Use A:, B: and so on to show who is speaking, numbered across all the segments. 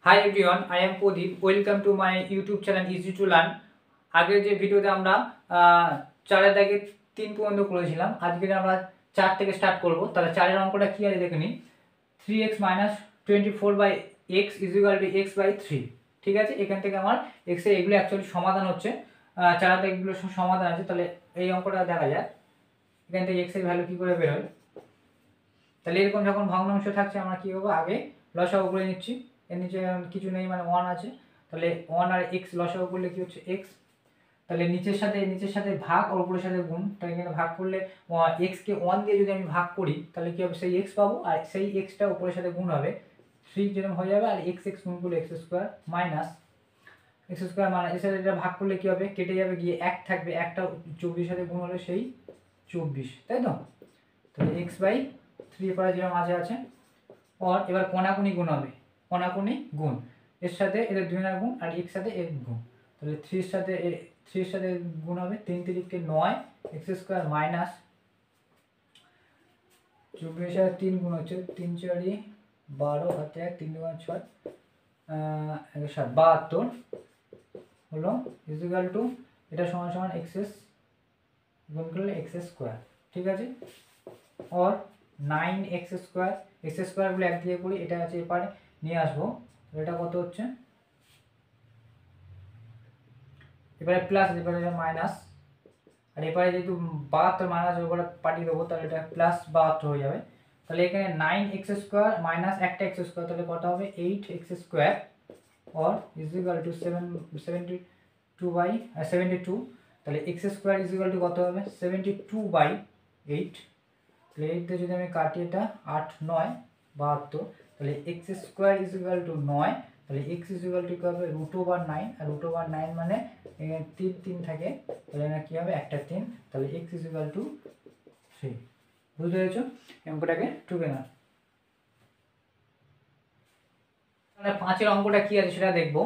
A: Hi everyone, I am Pradip. Welcome to my YouTube channel Easy to Learn. আগের যে ভিডিওতে আমরা 4 থেকে 3 পর্যন্ত করেছিলাম, আজকে আমরা 4 থেকে স্টার্ট করব। তাহলে 4 এর অঙ্কটা কি আছে দেখে নিন। 3x - 24/x = x by 3। ঠিক আছে, এখান থেকে আমার x এর এগুলো অ্যাকচুয়ালি সমাধান হচ্ছে। 4 থেকে এগুলো সমাধান আছে। তাহলে এই অঙ্কটা দেখা যায়, এখান থেকে x এর ভ্যালু কি করে বের হয়। তাহলে এরকম যখন ভগ্নাংশ থাকছে আমরা কি করব, আগে লসাগু করে নিচ্ছি। এর নিচে কিছু নেই, মানে 1 আছে। তাহলে 1 আর x লসাগু করলে কি হচ্ছে x। তাহলে নিচের সাথে ভাগ আর উপরের সাথে গুণ। তাই এখানে ভাগ করলে x কে 1 দিয়ে যদি আমি ভাগ করি তাহলে কি হবে, সেই x পাবো, আর সেই x টা উপরের সাথে গুণ হবে 3 যেরকম হয়ে যাবে। আর x গুণ করলে x স্কয়ার মাইনাস এর সাথে এটা ভাগ করলে কি হবে, কেটে যাবে, গিয়ে 1 থাকবে। একটা 24 সাথে গুণ হলে সেই 24, তাই তো। তাহলে x/3 পরে যেরকম আছে। আর এবার কোণাকুণি গুণ হবে, কোণাকুণি গুণ, এর সাথে এদের 2 না গুণ, আর এর সাথে এর গুণ। তাহলে 3 এর সাথে গুণ হবে, 3 × 3 = 9 x স্কয়ার মাইনাস 24 এর 3 গুণ হচ্ছে 3 × 4 = 12 হাতে 1 3 × 6 72 হলো ইকুয়াল টু এটা সমান x গুণ করলে x স্কয়ার। ঠিক আছে, और 9x স্কয়ার, x স্কয়ার গুলো এক দিয়ে করি, এটা আছে এপারে নিয়ে আসবো। এটা কত হচ্ছে, এবারে প্লাস, এবারে মাইনাস, আর এপারে যেহেতু 72 মাইনাস ওপরে পাঠিয়ে দেবো, তাহলে এটা প্লাস 72 হয়ে যাবে। তাহলে এখানে 9x স্কয়ার মাইনাস একটা x স্কয়ার, তাহলে কত হবে 8x স্কয়ার और ইকুয়াল টু 72/72। তাহলে x স্কয়ার ইকুয়াল টু কত হবে 72/8। তাহলে 8 দিয়ে যদি আমি কাটি, এটা 8 9 72। তাহলে x স্কয়ার ইকুয়াল টু 9। তাহলে x ইকুয়াল টু কি হবে √9, আর √9 মানে 3 3 থাকে, তাহলে না কি হবে একটা 3। তাহলে x ইকুয়াল টু 3। বুঝতে পেরেছো, অঙ্কটাকে টুকে না। তাহলে 5 এর অঙ্কটা কি আছে সেটা দেখব।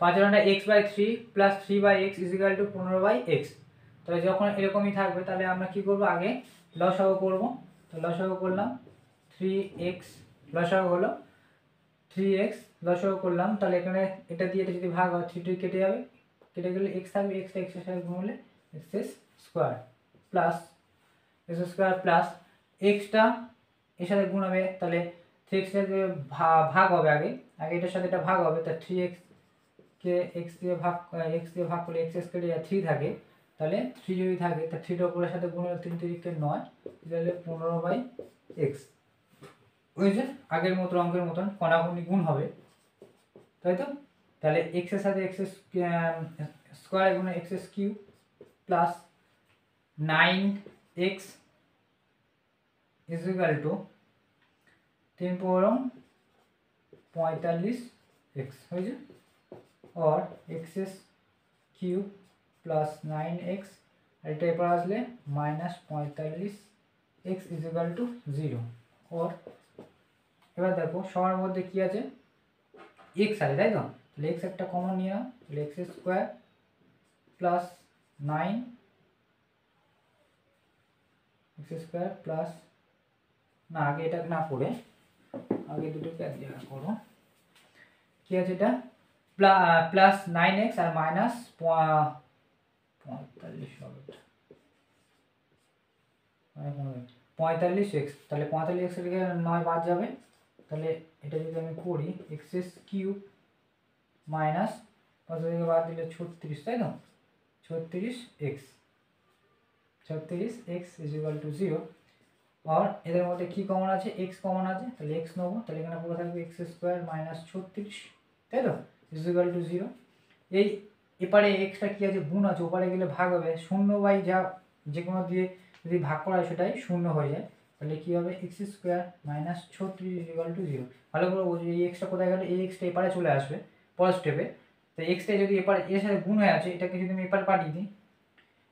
A: 5 এর অঙ্কটা x/3 + 3/x = 15/x। তাহলে যখন এরকমই থাকবে তাহলে আমরা কি করব, আগে লসাগু করব। তো লসাগু করলাম 3x, লসাগু হলো 3x, লসাগু করলাম। তাহলে এখানে এটা দিয়ে এটা যদি ভাগ হয় 3 কেটে যাবে, কেটে গেলে x থাকবে, x টা x এর সাথে গুণ হলে x square plus x square plus x টা এর সাথে গুণ হবে। তাহলে 3x এর ভাগ হবে, আগে এটার সাথে এটা ভাগ হবে। তা 3x কে x দিয়ে ভাগ করলে x কেটে যায় 3 থাকে। তাহলে 3 যদি থাকে তা 3 টা উপরের সাথে গুণ হলে 3 × 3 = 9, তাহলে 15/x। ওই যে আগের মতো অঙ্কের মতন কোণাকুণি গুণ হবে, তাই তো। তাহলে x এর সাথে x স্কয়ার গুণ x cube plus 9x equal to 3 × 45x হয়েছে। और x কিউব প্লাস 9x, আর এটা এরপর আসলে -45x ইকুয়াল টু 0। और এবার দেখো সবার মধ্যে কি আছে, x আছে, তাই তো। তাহলে x একটা কমন নিয়ে নাও, তাহলে x square plus 9x square plus, না আগে এটা না পড়ে আগে দুটোকে এক জায়গায় করো। কি আছে এটা, প্লাস 9x আর মাইনাস 45x। তাহলে 45x থেকে 9 বাদ যাবে। তাহলে এটা যদি আমি করি x কিউব মাইনাস 5 থেকে বাদ দিলে 36, তাই তো, 36x ইকুয়াল টু 0। আর এদের মধ্যে কি কমন আছে, x কমন আছে, তাহলে x নেবো। তাহলে এখানে পুরো থাকবে x স্কয়ার মাইনাস 36, তাই তো, ইকুয়াল টু 0। এই এপারে এক্সটা কি আছে, গুণ আছে, ওপারে গেলে ভাগ হবে। 0 যা যে কোনো দিয়ে যদি ভাগ করা হয় সেটাই 0 হয়ে যায়। তাহলে কি হবে x square minus 36 equal to 0। ভালো করে বুঝি, এই এক্সটা কোথায় গেল, এই এক্সটা এপারে চলে আসবে পরের স্টেপে। তো এক্সটা যদি এপারে এর সাথে গুণ হয়ে আছে, এটাকে যদি আমি এপারে পাঠিয়ে দিই,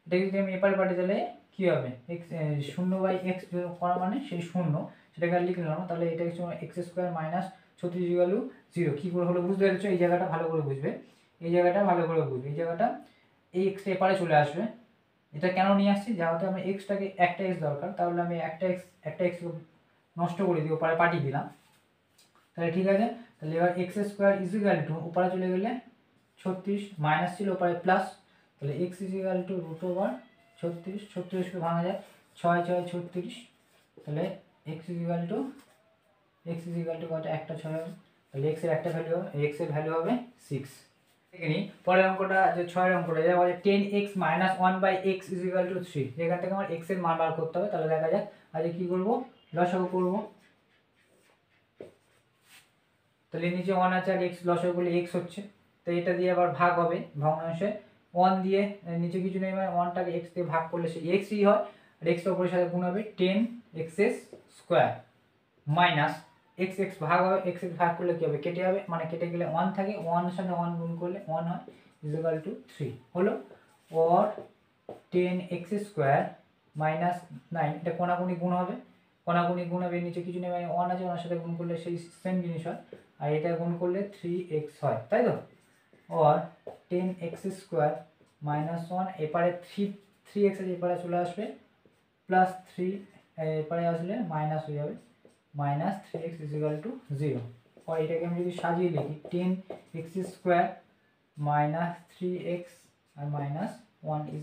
A: এটাকে যদি আমি এপারে পাঠিয়ে দিলে কি হবে, x 0/x করা মানে সেই 0, সেটাকে আর লিখে নিলাম। তাহলে এটা হচ্ছে x square minus 36 equal to 0। কী করে হলো বুঝতে পেরেছো, এই জায়গাটা ভালো করে বুঝবে, এই জায়গাটা ভালো করে বুঝবে। এই জায়গাটা এই এক্সটা এপারে চলে আসবে। এটা কেন নিয়ে আসছি, যেহেতু আমি এক্সটাকে একটা এক্স দরকার, তাহলে আমি একটা এক্স নষ্ট করে দিই, ওপারে পাঠিয়ে দিলাম। তাহলে ঠিক আছে, তাহলে এবার এক্স স্কোয়ার ইজিক্যাল টু উপরে চলে গেলে 36, মাইনাস ছিল উপরে প্লাস, তাহলে x equal to root over 36, 36কে ভাঙা যায় 6 6 36, তাহলে এক্স ইজিক্যাল টু কত, একটা 6 হবে, তাহলে এক্স এর একটা ভ্যালু হবে, এক্স এর ভ্যালু হবে 6। দেখে নিই পরের অঙ্কটা যে 6 এর অঙ্কটা, যেটা বলে 10x - 1/x = 3। এখান থেকে আমার x এর মান বার করতে হবে। তাহলে দেখা যাক আজকে কি করব, লসাগু করব। তাহলে নিচে 1 আছে আর x লসাগু করলে x হচ্ছে, তো এটা দিয়ে আবার ভাগ হবে, ভগ্নাংশে 1 দিয়ে নিচে কিছু নেই, মানে 1 টাকে x দিয়ে ভাগ করলে সেই x ই হয়, আর x এর উপরের সাথে গুণ হবে 10x² মাইনাস x x ভাগ হবে, x x ভাগ করলে কি হবে, কেটে যাবে, মানে কেটে গেলে 1 থাকে, 1 এর সাথে 1 গুণ করলে 1 হয়, = 3 হলো। or 10x² - 9, এটা কোনাকুনি গুণ হবে, কোনাকুনি গুণ হবে, নিচে কিছু নেই, মানে 1 আছে, ওনার সাথে গুণ করলে সেই সেম জিনিস হয়, আর এটা গুণ করলে 3x হয়, তাই তো। or 10x² - 1, এপারে 3x আছে, এপারে চলে আসবে প্লাস 3, এপারে আসলে মাইনাস হয়ে যাবে, -3x = 0। और এটাকে আমি যদি সাজিয়ে লিখি 10x² - 3x আর -1 =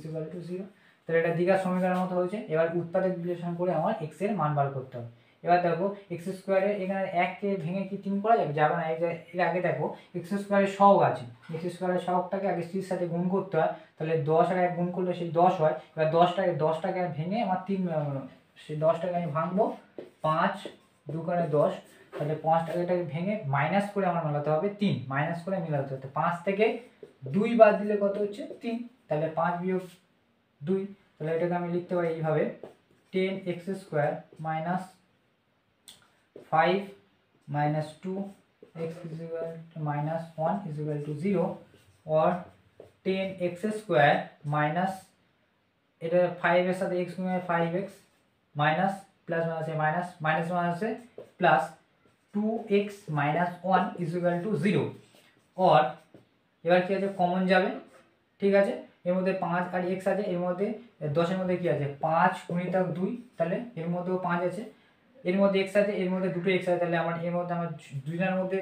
A: 0, তাহলে এটা দ্বিঘাত সমীকরণের মতো হয়েছে। এবার উৎপাদক বিশ্লেষণ করে আমার x এর মান বার করতে হবে। এবার দেখো x² এর এখানে 1 কে ভেঙে কি 3 করা যাবে, যাবে না। এর আগে দেখো x² এর সহগ আছে, x² এর সহগটাকে আগে c এর সাথে গুণ করতে হয়, তাহলে 10 আর 1 গুণ করলে সেই 10 হয়। এবার 10টাকে ভেঙে আমার 3, সেই 10টাকে আমি ভাঙবো, 5 2 × 10, তাহলে 5টাকে ভেঙে মাইনাস করে আমার মেলাতে হবে 3, মাইনাস করে মেলাতে হবে, 5 থেকে 2 বাদ দিলে কত হচ্ছে 3, তাহলে 5 বিয়োগ 2, তাহলে এটাকে আমি লিখতে পারি এইভাবে 10x² - 5 - 2x - 1 = 0, or 10x² minus, এটা 5 এর সাথে x গুণে 5x মাইনাস প্লাস মাইনাস মাইনাসে প্লাস 2x - 1 = 0, or এবার কি আছে, কমন যাবে, ঠিক আছে। এর মধ্যে 5 আর x আছে, এর মধ্যে 10 এর মধ্যে কি আছে 5 × 2, তাহলে এর মধ্যেও 5 আছে, এর মধ্যে x আছে, এর মধ্যে দুটো x আছে, তাহলে আমার এর মধ্যে আমার দুইটার মধ্যে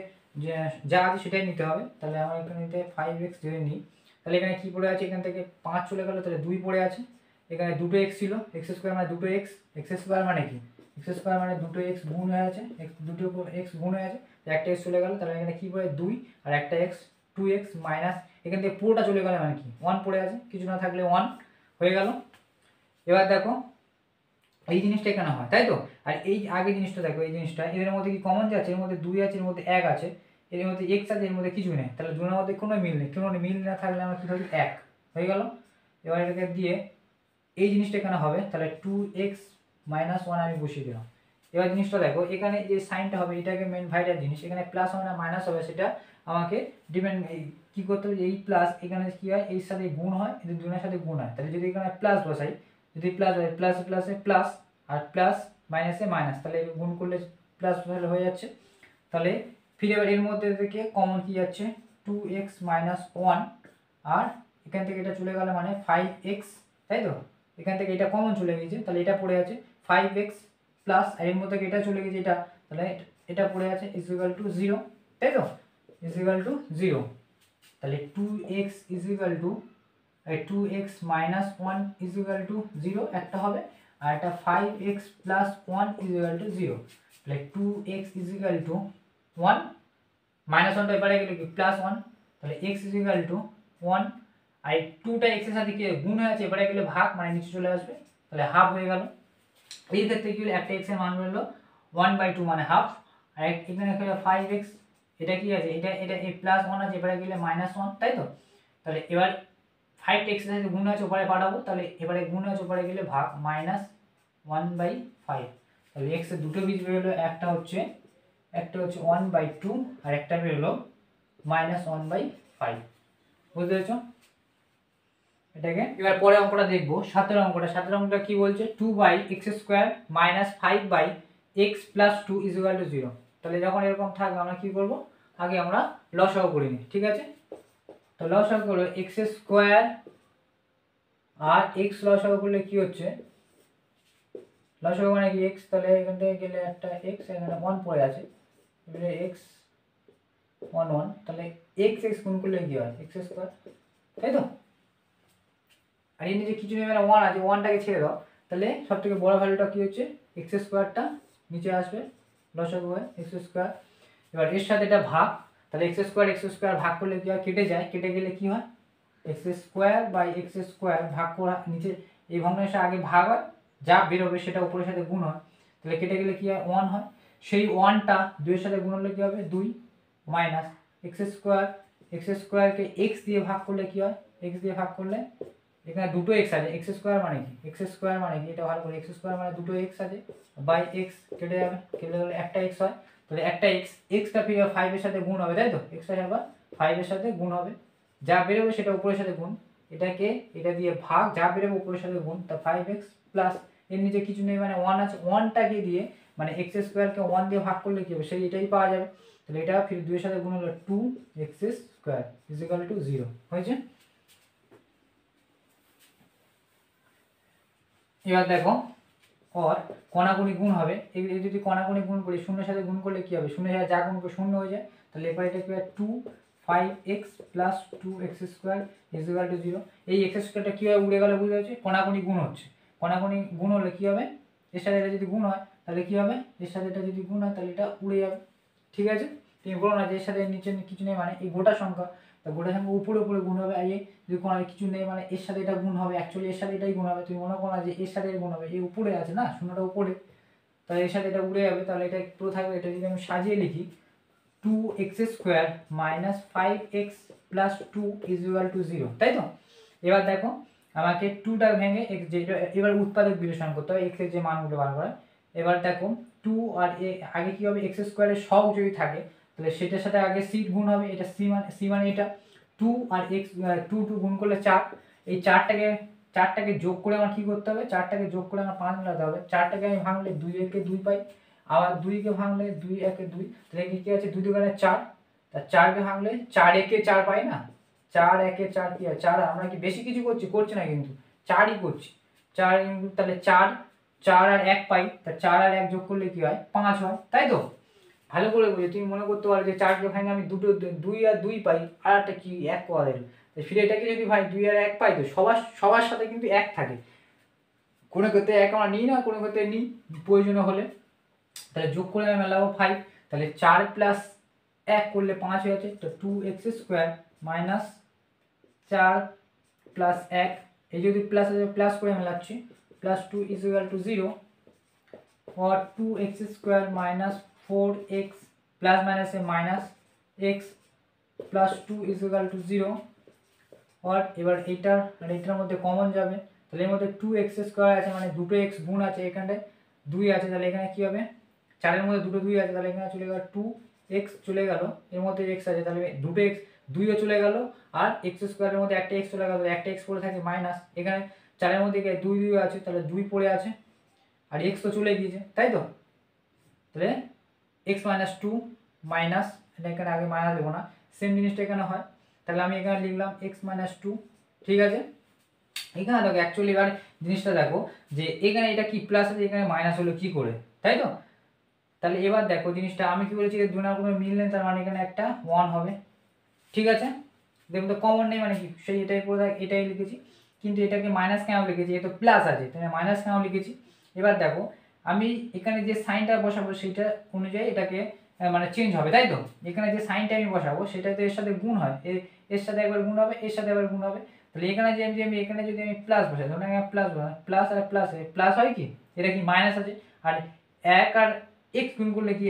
A: যা আছে সেটাই নিতে হবে। তাহলে আমরা এখানে নিতে 5x ধরে নিই, তাহলে এখানে কি পড়ে আছে, এখান থেকে 5 চলে গেল, তাহলে 2 পড়ে আছে, এখানে দুটো x ছিল, x² মানে দুটো x, x² মানে কি, x² মানে দুটো x গুণ হয়ে আছে, দুটো x গুণ হয়ে আছে, একটা x চলে গেল, তাহলে এখানে কি পড়ে 2 আর একটা x 2x মাইনাস, এখান থেকে পুরোটা চলে গেল, মানে কি 1 পড়ে আছে, কিছু না থাকলে 1 হয়ে গেল। এবার দেখো এই জিনিসটা এখানে হয়, তাই তো। আর এই আগে জিনিসটা দেখো, এই জিনিসটা এর মধ্যে কি কমন যাচ্ছে, এর মধ্যে 2 আছে, এর মধ্যে 1 আছে, এর মধ্যে x আছে, এর মধ্যে কিছু নেই, তাহলে দুটোর মধ্যে কোনো মিল নেই, কোনো মিল না থাকলে আমরা কি ধরি 1 হয়ে গেল। এবার এটাকে দিয়ে এই জিনিসটা এখানে হবে, তাহলে 2x - 1 আমি বসিয়ে দিলাম। এবার জিনিসটা দেখো, এখানে যে সাইনটা হবে এটাকে মেন ভাইটাল জিনিস, এখানে প্লাস হবে না মাইনাস হবে, সেটা আমাকে ডিপেন্ড কি করতে হবে, এই প্লাস এখানে কি হয়, এর সাথে গুণ হয়, এদের দুজনের সাথে গুণ হয়, তাহলে যদি এখানে প্লাস বসাই, যদি প্লাস হয় প্লাস প্লাসে প্লাস, আর প্লাস মাইনাসে মাইনাস, তাহলে গুণ করলে প্লাস হয়ে যাচ্ছে। তাহলে ফিরে এবার এর মধ্যে থেকে কমন কি যাচ্ছে 2x - 1, আর এখান থেকে এটা চলে গেল মানে 5x, তাই তো। এখান থেকে এটা কমন চলে গেছে, তাহলে এটা পড়ে আছে 5x প্লাস, আর এর মধ্যে এটা চলে গেছে, এটা, তাহলে এটা পড়ে আছে = 0, তাই তো, = 0। তাহলে 2x - 1 = 0 একটা হবে, আর একটা 5x + 1 = 0, তাহলে 2x = 1, -1টা এবারে গেলে কি +1, তাহলে x = 1, আর 2টা x এর সাথে কি গুণ হয়ে আছে, এবারে গেলে ভাগ, মানে নিচে চলে আসবে, তাহলে হাফ হয়ে গেল। এই ক্ষেত্রে কি হলো, একটা x এর মান হলো 1/2 মানে হাফ, আর এখানে হলো 5x, এটা কি আছে, এটা এই +1 আছে, এবারে গেলে -1, তাই তো। তাহলে এবার 5টা x এর সাথে গুণ আছে, ওপারে পাঠাবো, তাহলে এবারে গুণ আছে, ওপারে গেলে ভাগ, -1/5, তাহলে x এর দুটো বীজ বের হলো, একটা হচ্ছে 1/2 আর একটা বের হলো -1/5, বুঝতে পেরেছো এটাকে। এবার পরে অঙ্কটা দেখবো 7 এর অঙ্কটা কি বলছে, 2/x² - 5/x + 2 = 0। তাহলে যখন এরকম থাকবে আমরা কি করব, আগে আমরা লসাগু করে নিই, ঠিক আছে। তো লসাগু হলো x² আর x লসাগু করলে কি হচ্ছে, লসাগু মানে কি x, তাহলে এখান থেকে গেলে একটা x, এখানে 1 পড়ে আছে, এবারে x 1 1, তাহলে এক্স এক্স গুণ করলে কি হয় এক্স স্কোয়ার, তাই তো। আর এর নিচে কিছু নেই মানে 1 আছে, 1টাকে ছেড়ে দাও, তাহলে সব থেকে বড় ভ্যালুটা কি হচ্ছে এক্স স্কোয়ারটা নিচে আসবে, লসাগু হয় এক্স স্কোয়ার। এবার এর সাথে এটা ভাগ, তাহলে এক্স স্কোয়ার ভাগ করলে কি হয় কেটে যায়, কেটে গেলে কি হয় x square by x square ভাগ করা নিচে এই ভগ্নাংশে আগে ভাগ হয়, যা বেরোবে সেটা উপরের সাথে গুণ হয়, তাহলে কেটে গেলে কি হয় 1 হয়। সেই 1টা 2 এর সাথে গুণ হলে কি হবে 2 মাইনাস এক্স স্কোয়ারকে এক্স দিয়ে ভাগ করলে কি হয় এক্স দিয়ে ভাগ করলে এখানে দুটো এক্স আছে, এক্স স্কোয়ার মানে কি এটা ভালো করে, এক্স স্কোয়ার মানে দুটো এক্স আছে বাই এক্স কেটে যাবে, কেটে গেলে একটা এক্স হয়, তাহলে একটা এক্সটা ফিরে 5 এর সাথে গুণ হবে, তাই তো এক্সটা আবার 5 এর সাথে গুণ হবে, যা বেরোবে সেটা উপরের সাথে গুণ, এটাকে এটা দিয়ে ভাগ, যা বেরোবে উপরের সাথে গুণ, তা 5x প্লাস এর নিচে কিছু নেই মানে 1 আছে, 1টাকে দিয়ে মানে এক্স স্কোয়ারকে 1 দিয়ে ভাগ করলে কি হবে সেই এটাই পাওয়া যাবে, তাহলে এটা ফির 2 এর সাথে গুণ হলো 2x square is equal to 0 হয়েছে। এবার দেখো और কোনাকুনি গুণ হবে, এই যদি কোনাকুনি গুণ করি শূন্যের সাথে গুণ করলে কি হবে, শূন্যের সাথে যা গুণ করবে শূন্য হয়ে যায়, তাহলে এবার এটা কি হয় 5x plus 2x square is equal to 0। এই এক্স স্কোয়ারটা কীভাবে উড়ে গেল বুঝতে পারছি, কোনাকুনি গুণ হচ্ছে, কোনাকুনি গুণ হলে কী হবে এর সাথে এটা যদি গুণ হয় তাহলে কী হবে, এর সাথে এটা যদি গুণ হয় তাহলে এটা উড়ে যাবে, ঠিক আছে। তুমি বলো না যে এর সাথে নিচে কিছু নেই মানে এই গোটা সংখ্যা, তা গোটা সংখ্যা উপরে উপরে গুণ হবে, আর যদি কোনো কিছু নেই মানে এর সাথে এটা গুণ হবে, অ্যাকচুয়ালি এর সাথে এটাই গুণ হবে, তুমি মনে করো না যে এর সাথে গুণ হবে, এই উপরে আছে না শূন্যটা উপরে, তাহলে এর সাথে এটা উড়ে যাবে, তাহলে এটা পুরো থাকবে, এটা যদি আমি সাজিয়ে লিখি 2x square minus 5x plus 2 is equal to 0, তাই তো। এবার দেখো আমাকে 2টা ভেঙে যেটা এবার উৎপাদক বিশ্লেষণ করতে হবে, x এর যে মানগুলো বার করে, এবার দেখো 2 আর আগে কি হবে এক্স স্কোয়ারের সহগ যদি থাকে তাহলে সেটার সাথে আগে সি গুণ হবে, এটা সি মানে এটা 2 আর x 2 গুণ করলে 4, এই 4টাকে যোগ করে আমার কি করতে হবে, 4টাকে যোগ করে আমার 5 মেলাতে হবে, 4টাকে আমি ভাঙলে 2 একে 2 পাই, আবার 2কে ভাঙলে 2 একে 2, তাহলে কি আছে 2 দুগুণে 4, তা 4কে ভাঙলে 4 একে 4 পাই না, 4 একে 4 কি হয় 4, আমরা কি বেশি কিছু করছি না কিন্তু 4ই করছি, 4 তাহলে 4 আর 1 পাই, তা 4 আর 1 যোগ করলে কি হয় 5 হয়, তাই তো। ভালো করে বুঝে তুমি মনে করতে পারো যে 4কে ভাঙে আমি 2 আর 2 পাই, আর একটা কি 1 পাওয়া গেল, ফিরে এটাকে যদি ভাই 2 আর 1 পাই তো সবার সাথে কিন্তু 1 থাকে, কোনো ক্ষেত্রে 1 আমরা নিই না, কোনো ক্ষেত্রে নিই প্রয়োজন হলে, তাহলে যোগ করে আমি মেলাবো 5, তাহলে 4 প্লাস 1 করলে 5 হয়ে যাচ্ছে, তো 2x স্কোয়ার মাইনাস 4 প্লাস 1, এই যদি প্লাস আছে প্লাস করে মেলাচ্ছি, প্লাস 2 ইজ ইকুয়াল টু 0, और 2x square minus 4x plus মাইনাসে minus x plus 2 is equal to 0, और এবার এইটার আর এইটার মধ্যে কমন যাবে, তাহলে এর মধ্যে 2x স্কোয়ার আছে মানে দুটো x গুণ আছে, এখানটায় 2 আছে, তাহলে এখানে কি হবে 4-এর মধ্যে দুটো 2 আছে, তাহলে এখানে চলে গেল 2x চলে গেল, এর মধ্যে x আছে তাহলে দুটো x 2ও চলে গেল, আর x স্কোয়ারের মধ্যে একটা x চলে গেল, একটা x পড়ে থাকে মাইনাস, এখানে 4-এর মধ্যে 2 আছে তাহলে 2 পড়ে আছে, আর x তো চলে গিয়েছে, তাই তো। তাহলে x মাইনাস 2 মাইনাস, এটা এখানে আগে মাইনাস দেবো না, সেম জিনিসটা এখানে হয়, তাহলে আমি এখানে লিখলাম x মাইনাস 2, ঠিক আছে। এখানে দেখো অ্যাকচুয়ালি এবার জিনিসটা দেখো যে এখানে এটা কি প্লাস আছে, এখানে মাইনাস হলো কি করে, তাই তো। তাহলে এবার দেখো জিনিসটা আমি কি বলেছি দুই না কোনো মিল নেই, তার মানে এখানে একটা 1 হবে, ঠিক আছে। দেখুন তো কমন নেই মানে কি সেই এটাই পুরো এটাই লিখেছি, কিন্তু এটাকে মাইনাস কেন লিখেছি, এ তো প্লাস আছে তাহলে মাইনাস কেন লিখেছি। এবার দেখো আমি এখানে যে সাইনটা বসাবো সেইটা অনুযায়ী এটাকে মানে চেঞ্জ হবে, তাই তো। এখানে যে সাইনটা আমি বসাবো সেটা তো এর সাথে গুণ হয়, এর সাথে একবার গুণ হবে, এর সাথে একবার গুণ হবে, তাহলে এখানে যে আমি এখানে যদি আমি প্লাস বসাই, ধরুন এখানে প্লাস আর প্লাস হয় কি, এটা কি মাইনাস আছে, আর 1 আর x গুণ করলে কি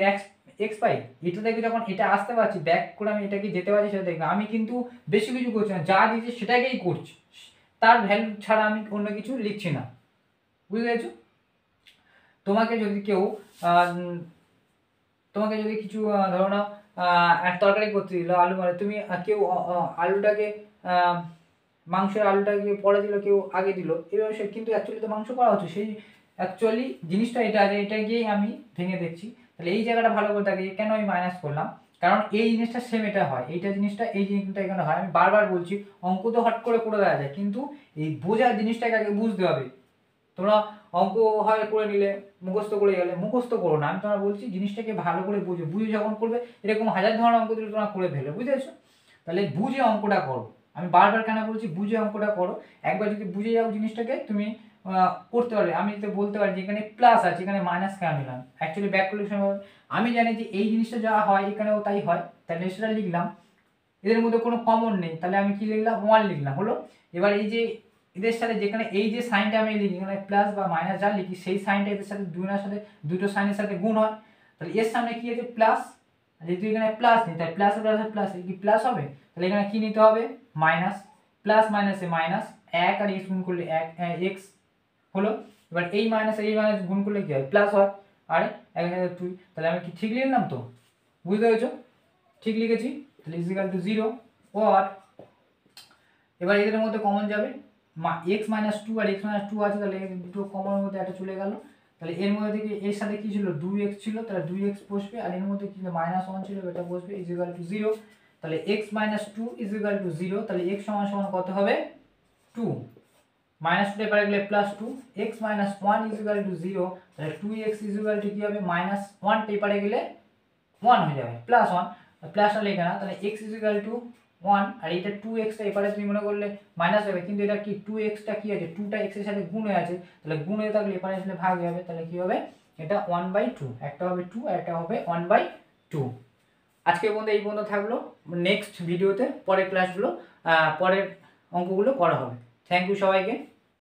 A: x পাই, এটা থেকে যখন এটা আসতে পারছি ব্যাক করে আমি এটাকে যেতে পারছি সেটা দেখবে, আমি কিন্তু বেশি কিছু করছি না, যা দিয়েছি সেটাকেই করছি, তার ভ্যালু ছাড়া আমি অন্য কিছু লিখছি না, বুঝতে পেরেছো। তোমাকে যদি কেউ তোমাকে যদি কিছু ধরো না তরকারি করতে দিল আলু, মানে তুমি কেউ আলুটাকে মাংসের আলুটাকে পরে দিল, কেউ আগে দিল, এভাবে সে কিন্তু অ্যাকচুয়ালি তো মাংস করা হচ্ছে, সেই অ্যাকচুয়ালি জিনিসটা এটা আছে, এটা গিয়েই আমি ভেঙে দেখছি, তাহলে এই জায়গাটা ভালো করে থাকে কেন আমি মাইনাস করলাম, কারণ এই জিনিসটা সেম এটা হয়, এইটা জিনিসটা এই জিনিসটা এখানে হয়, আমি বারবার বলছি অঙ্ক তো হট করে দেওয়া যায়, কিন্তু এই বোঝার জিনিসটাকে আগে বুঝতে হবে, তোমরা অঙ্ক হয় করে নিলে, মুখস্থ করে গেলে, মুখস্থ করো না, আমি তোমার বলছি জিনিসটাকে ভালো করে বুঝে বুঝে যখন করবে, এরকম হাজার ধরনের অঙ্ক দিলে তোমরা করে ফেলে, বুঝতে পেরেছো? তাহলে বুঝে অঙ্কটা করো। আমি বারবার কেন বলছি বুঝে অঙ্কটা করো, একবার যদি বুঝে যাও জিনিসটাকে তুমি করতে পারবে। আমি তো বলতে পারি যে এখানে প্লাস আছে, এখানে মাইনাস কেন নিলাম, অ্যাকচুয়ালি ব্যাক ক্যালকুলেশন আমি জানি যে এই জিনিসটা যা হয় এখানেও তাই হয়, তাহলে সেটা লিখলাম। এদের মধ্যে কোনো কমন নেই, তাহলে আমি কি লিখলাম, 1 লিখলাম, হলো। এবার এই যে এদের সাথে যেখানে এই যে সাইনটা আমি লিখি, এখানে প্লাস বা মাইনাস যা লিখি, সেই সাইনটা এদের সাথে দুটো সাইনের সাথে গুণ হয়, তাহলে এর সামনে কি আছে, প্লাস। যেহেতু এখানে প্লাস নেই, তাই প্লাস প্লাস কি প্লাস হবে, তাহলে এখানে কি নিতে হবে, মাইনাস। প্লাস মাইনাসে মাইনাস, 1 আর x গুণ করলে 1 x হলো। এবার এই মাইনাস গুণ করলে কি হয়, প্লাস হয়। আর এখানে 2, তাহলে আমি কি ঠিক লিখলাম তো, বুঝতে পেরেছো? ঠিক লিখেছি, তাহলে ইজিক্যাল টু 0। আর এবার এদের মধ্যে কমন যাবে, x মাইনাস 2 আর x মাইনাস 2 আছে, তাহলে দুটো কমনের মধ্যে একটা চলে গেল। তাহলে এর মধ্যে থেকে এর সাথে কি ছিল, 2x ছিল, তাহলে 2x বসবে, আর এর মধ্যে কি মাইনাস 1 ছিল, এটা বসবে, ইজিক্যাল টু 0। তাহলে x মাইনাস 2 ইজিক্যাল টু 0, তাহলে x সমান সমান কত হবে, 2। মাইনাস 2 এপারে গেলে plus 2, x minus 1 equal to 0, তাহলে 2x ইজিক্যাল টু কি হবে, মাইনাস 1 এপারে গেলে 1 হয়ে যাবে, প্লাস 1, প্লাসটা লেখা না, তাহলে x ইজিক্যাল টু 1, আর এটা 2x টা এপারে তুমি মনে করলে মাইনাস হবে, কিন্তু এটা কি 2x টা কি আছে, 2টা x এর সাথে গুণ হয়ে আছে, তাহলে গুণ হয়ে থাকলে এপারে আসলে ভাগ হয়ে যাবে, তাহলে কি হবে, এটা 1/2, একটা হবে 2 আর একটা হবে 1/2। আজকে পর্যন্ত এই পর্যন্ত থাকলো, নেক্সট ভিডিওতে পরের ক্লাসগুলো পরের অঙ্কগুলো করা হবে। থ্যাংক ইউ সবাইকে।